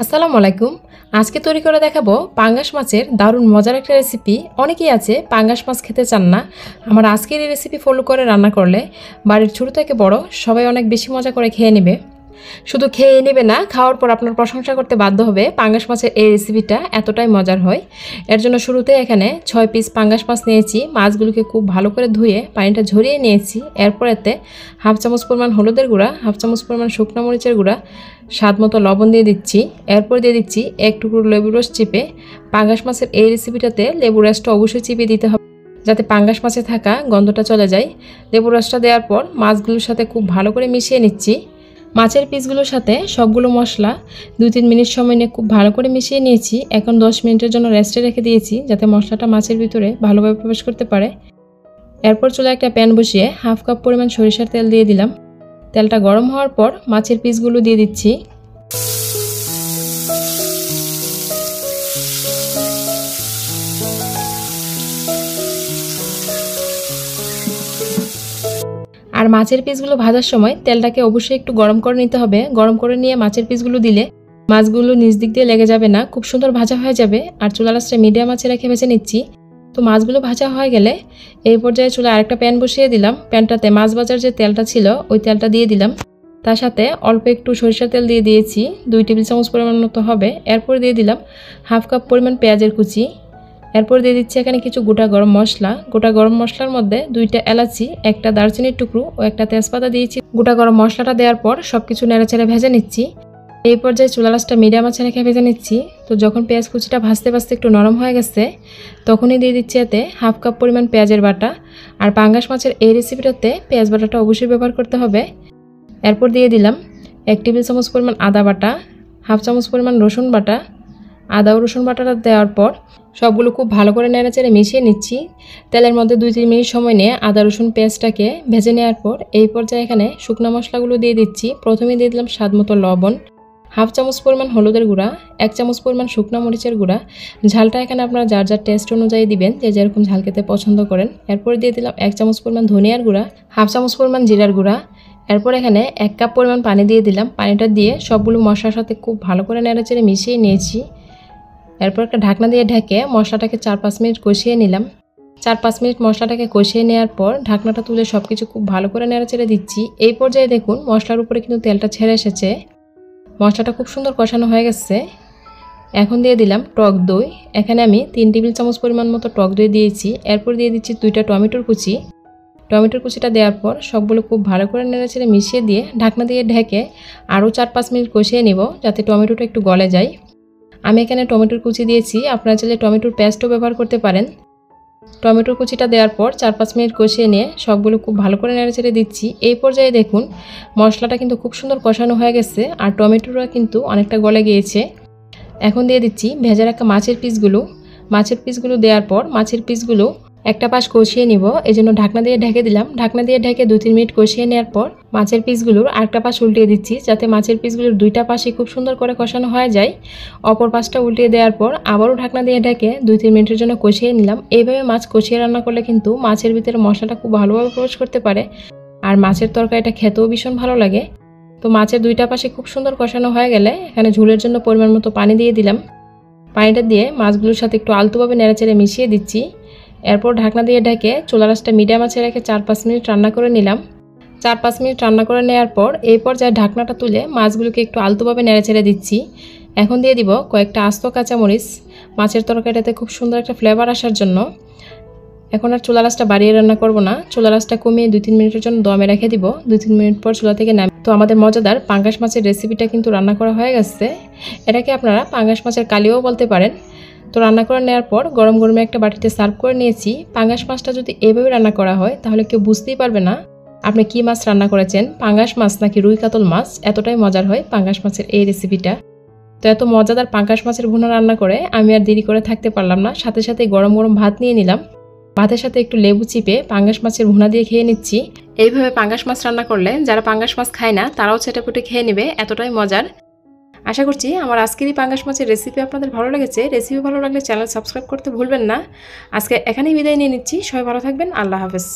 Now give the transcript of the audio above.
আসসালামু আলাইকুম। আজকে তৈরি করে দেখাবো পাঙ্গাস মাছের দারুণ মজার একটা রেসিপি। অনেকেই আছে পাঙ্গাস মাছ খেতে চান না। আমার আজকের এই রেসিপি ফলো করে রান্না করলে বাড়ির ছোট থেকে বড় সবাই অনেক বেশি মজা করে খেয়ে নেবে। শুধু খেয়ে নেবে না, খাওয়ার পর আপনার প্রশংসা করতে বাধ্য হবে। পাঙ্গাস মাছের এই রেসিপিটা এতটাই মজার হয়। এর জন্য শুরুতে এখানে ৬ পিস পাঙ্গাস মাছ নিয়েছি। মাছগুলোকে খুব ভালো করে ধুয়ে পানিটা ঝরিয়ে নিয়েছি। এরপর এতে হাফ চামচ পরিমাণ হলুদের গুঁড়া, হাফ চামচ পরিমাণ শুকনো মরিচের গুঁড়া, স্বাদ মতো লবণ দিয়ে দিচ্ছি। এরপর দিয়ে দিচ্ছি এক টুকরো লেবুর রস চিপে। পাঙ্গাস মাছের এই রেসিপিটাতে লেবুর রসটা অবশ্যই চিপে দিতে হবে, যাতে পাঙ্গাস মাছে থাকা গন্ধটা চলে যায়। লেবুর রসটা দেওয়ার পর মাছগুলোর সাথে খুব ভালো করে মিশিয়ে নিচ্ছি। মাছের পিসগুলোর সাথে সবগুলো মশলা ২-৩ মিনিট সময় নিয়ে খুব ভালো করে মিশিয়ে নিয়েছি। এখন 10 মিনিটের জন্য রেস্টে রেখে দিয়েছি, যাতে মশলাটা মাছের ভিতরে ভালোভাবে প্রবেশ করতে পারে। এরপর চুলায় একটা প্যান বসিয়ে হাফ কাপ পরিমাণ সরিষার তেল দিয়ে দিলাম। তেলটা গরম হওয়ার পর মাছের পিসগুলো দিয়ে দিচ্ছি। আর মাছের পিসগুলো ভাজার সময় তেলটাকে অবশ্যই একটু গরম করে নিতে হবে। গরম করে নিয়ে মাছের পিসগুলো দিলে মাছগুলো নিচ দিক দিয়ে লেগে যাবে না, খুব সুন্দর ভাজা হয়ে যাবে। আর চুলা আঁচটা মিডিয়াম আঁচে রেখে ভেজে নিচ্ছি। তো মাছগুলো ভাজা হয়ে গেলে এই পর্যায়ে চুলায় আরেকটা প্যান বসিয়ে দিলাম। প্যানটাতে মাছ ভাজার যে তেলটা ছিল ওই তেলটা দিয়ে দিলাম। তার সাথে অল্প একটু সরিষার তেল দিয়ে দিয়েছি, 2 টেবিল চামচ পরিমাণ মতো হবে। এরপর দিয়ে দিলাম হাফ কাপ পরিমাণ পেঁয়াজের কুচি। এরপর দিয়ে দিচ্ছি এখানে কিছু গোটা গরম মশলা। গোটা গরম মশলার মধ্যে 2টা এলাচি, একটা দারচিনির টুকরো ও একটা তেজপাতা দিয়েছি। গোটা গরম মশলাটা দেওয়ার পর সবকিছু নেড়েচেড়ে ভেজে নিচ্ছি। এই পর্যায়ে চুলা আঁচটা মিডিয়াম আঁচে রেখে ভেজে নিচ্ছি। তো যখন পেঁয়াজ কুচিটা ভাজতে ভাজতে একটু নরম হয়ে গেছে, তখনই দিয়ে দিচ্ছি এতে হাফ কাপ পরিমাণ পেঁয়াজের বাটা। আর পাঙ্গাস মাছের এই রেসিপিটাতে পেঁয়াজ বাটাটা অবশ্যই ব্যবহার করতে হবে। এরপর দিয়ে দিলাম 1 টেবিল চামচ পরিমাণ আদা বাটা, হাফ চামচ পরিমাণ রসুন বাটা। আদা ও রসুন বাটাটা দেওয়ার পর সবগুলো খুব ভালো করে নেড়েচেড়ে মিশিয়ে নিচ্ছি। তেলের মধ্যে 2-3 মিনিট সময় নিয়ে আদা রসুন পেঁয়াজটাকে ভেজে নেওয়ার পর এই পর্যায়ে এখানে শুকনো মশলাগুলো দিয়ে দিচ্ছি। প্রথমে দিয়ে দিলাম স্বাদ মতো লবণ, হাফ চামচ পরিমাণ হলুদের গুঁড়া, 1 চামচ পরিমাণ শুকনো মরিচের গুঁড়া। ঝালটা এখানে আপনারা যার যার টেস্ট অনুযায়ী দিবেন, যে যেরকম ঝাল খেতে পছন্দ করেন। এরপর দিয়ে দিলাম 1 চামচ পরিমাণ ধনিয়ার গুঁড়া, হাফ চামচ পরিমাণ জিরার গুঁড়া। এরপর এখানে 1 কাপ পরিমাণ পানি দিয়ে দিলাম। পানিটা দিয়ে সবগুলো মশলার সাথে খুব ভালো করে নেড়েচেড়ে মিশিয়ে নিয়েছি। এরপর একটা ঢাকনা দিয়ে ঢেকে মশলাটাকে 4-5 মিনিট কষিয়ে নিলাম। 4-5 মিনিট মশলাটাকে কষিয়ে নেওয়ার পর ঢাকনাটা তুলে সব কিছু খুব ভালো করে নেড়েচেড়ে দিচ্ছি। এই পর্যায়ে দেখুন মশলার উপরে কিন্তু তেলটা ছেড়ে এসেছে। মশলাটা খুব সুন্দর কষানো হয়ে গেছে। এখন দিয়ে দিলাম টক দই। এখানে আমি 3 টেবিল চামচ পরিমাণ মতো টক দই দিয়েছি। এরপর দিয়ে দিচ্ছি 2টা টমেটোর কুচি। টমেটোর কুচিটা দেওয়ার পর সবগুলো খুব ভালো করে নেড়েচেড়ে মিশিয়ে দিয়ে ঢাকনা দিয়ে ঢেকে আরও 4-5 মিনিট কষিয়ে নিব, যাতে টমেটোটা একটু গলে যায়। আমি এখানে টমেটোর কুচি দিয়েছি, আপনারা চাইলে টমেটোর পেস্টও ব্যবহার করতে পারেন। টমেটোর কুচিটা দেওয়ার পর 4-5 মিনিট কষিয়ে নিয়ে সবগুলো খুব ভালো করে নেড়েচেড়ে দিচ্ছি। এই পর্যায়ে দেখুন মশলাটা কিন্তু খুব সুন্দর কষানো হয়ে গেছে, আর টমেটোটা কিন্তু অনেকটা গলে গিয়েছে। এখন দিয়ে দিচ্ছি ভেজে রাখা মাছের পিসগুলো। মাছের পিসগুলো দেওয়ার পর মাছের পিসগুলো একটা পাশ কষিয়ে নিব, এই জন্য ঢাকনা দিয়ে ঢেকে দিলাম। ঢাকনা দিয়ে ঢেকে 2-3 মিনিট কষিয়ে নেওয়ার পর মাছের পিসগুলোর আরেকটা পাশ উল্টিয়ে দিচ্ছি, যাতে মাছের পিসগুলোর 2টা পাশই খুব সুন্দর করে কষানো হয়ে যায়। অপর পাশটা উল্টিয়ে দেওয়ার পর আবারও ঢাকনা দিয়ে ঢেকে 2-3 মিনিটের জন্য কষিয়ে নিলাম। এইভাবে মাছ কষিয়ে রান্না করলে কিন্তু মাছের ভিতরে মশলাটা খুব ভালোভাবে প্রবেশ করতে পারে, আর মাছের তরকারিটা খেতেও ভীষণ ভালো লাগে। তো মাছের 2টা পাশে খুব সুন্দর কষানো হয়ে গেলে এখানে ঝোলের জন্য পরিমাণ মতো পানি দিয়ে দিলাম। পানিটা দিয়ে মাছগুলোর সাথে একটু আলতোভাবে নেড়েচেড়ে মিশিয়ে দিচ্ছি। এরপর ঢাকনা দিয়ে ঢেকে চুলা আঁচটা মিডিয়াম আঁচে রেখে 4-5 মিনিট রান্না করে নিলাম। 4-5 মিনিট রান্না করে নেওয়ার পর এই পর্যায়ে ঢাকনাটা তুলে মাছগুলোকে একটু আলতোভাবে নেড়েচেড়ে দিচ্ছি। এখন দিয়ে দিব কয়েকটা আস্ত কাঁচামরিচ, মাছের তরকারিটাতে খুব সুন্দর একটা ফ্লেভার আসার জন্য। এখন আর চুলা আঁচটা বাড়িয়ে রান্না করব না, চুলা আঁচটা কমিয়ে 2-3 মিনিটের জন্য দমে রেখে দিব। 2-3 মিনিট পর চুলা থেকে নাম। তো আমাদের মজাদার পাঙ্গাস মাছের রেসিপিটা কিন্তু রান্না করা হয়ে গেছে। এটাকে আপনারা পাঙ্গাস মাছের কালিও বলতে পারেন। তো রান্না করে নেওয়ার পর গরম গরমে একটা বাটিতে সার্ভ করে নিয়েছি। পাঙ্গাস মাছটা যদি এভাবে রান্না করা হয় তাহলে কেউ বুঝতেই পারবে না আপনি কি মাছ রান্না করেছেন, পাঙ্গাস মাছ নাকি রুই কাতল মাছ। এতটাই মজার হয় পাঙ্গাস মাছের এই রেসিপিটা। তো এত মজাদার পাঙ্গাস মাছের ভুনা রান্না করে আমি আর দেরি করে থাকতে পারলাম না, সাথে সাথে গরম গরম ভাত নিয়ে নিলাম। ভাতের সাথে একটু লেবু চিপে পাঙ্গাস মাছের ভুনা দিয়ে খেয়ে নিচ্ছি। এইভাবে পাঙ্গাস মাছ রান্না করলে যারা পাঙ্গাস মাছ খায় না তারাও চেটেপুটে খেয়ে নেবে, এতটাই মজার। আশা করছি আমার আজকের এই পাঙ্গাস মাছের রেসিপি আপনাদের ভালো লেগেছে। রেসিপি ভালো লাগলে চ্যানেল সাবস্ক্রাইব করতে ভুলবেন না। আজকে এখানেই বিদায় নিয়ে নিচ্ছি। সবাই ভালো থাকবেন। আল্লাহ হাফেজ।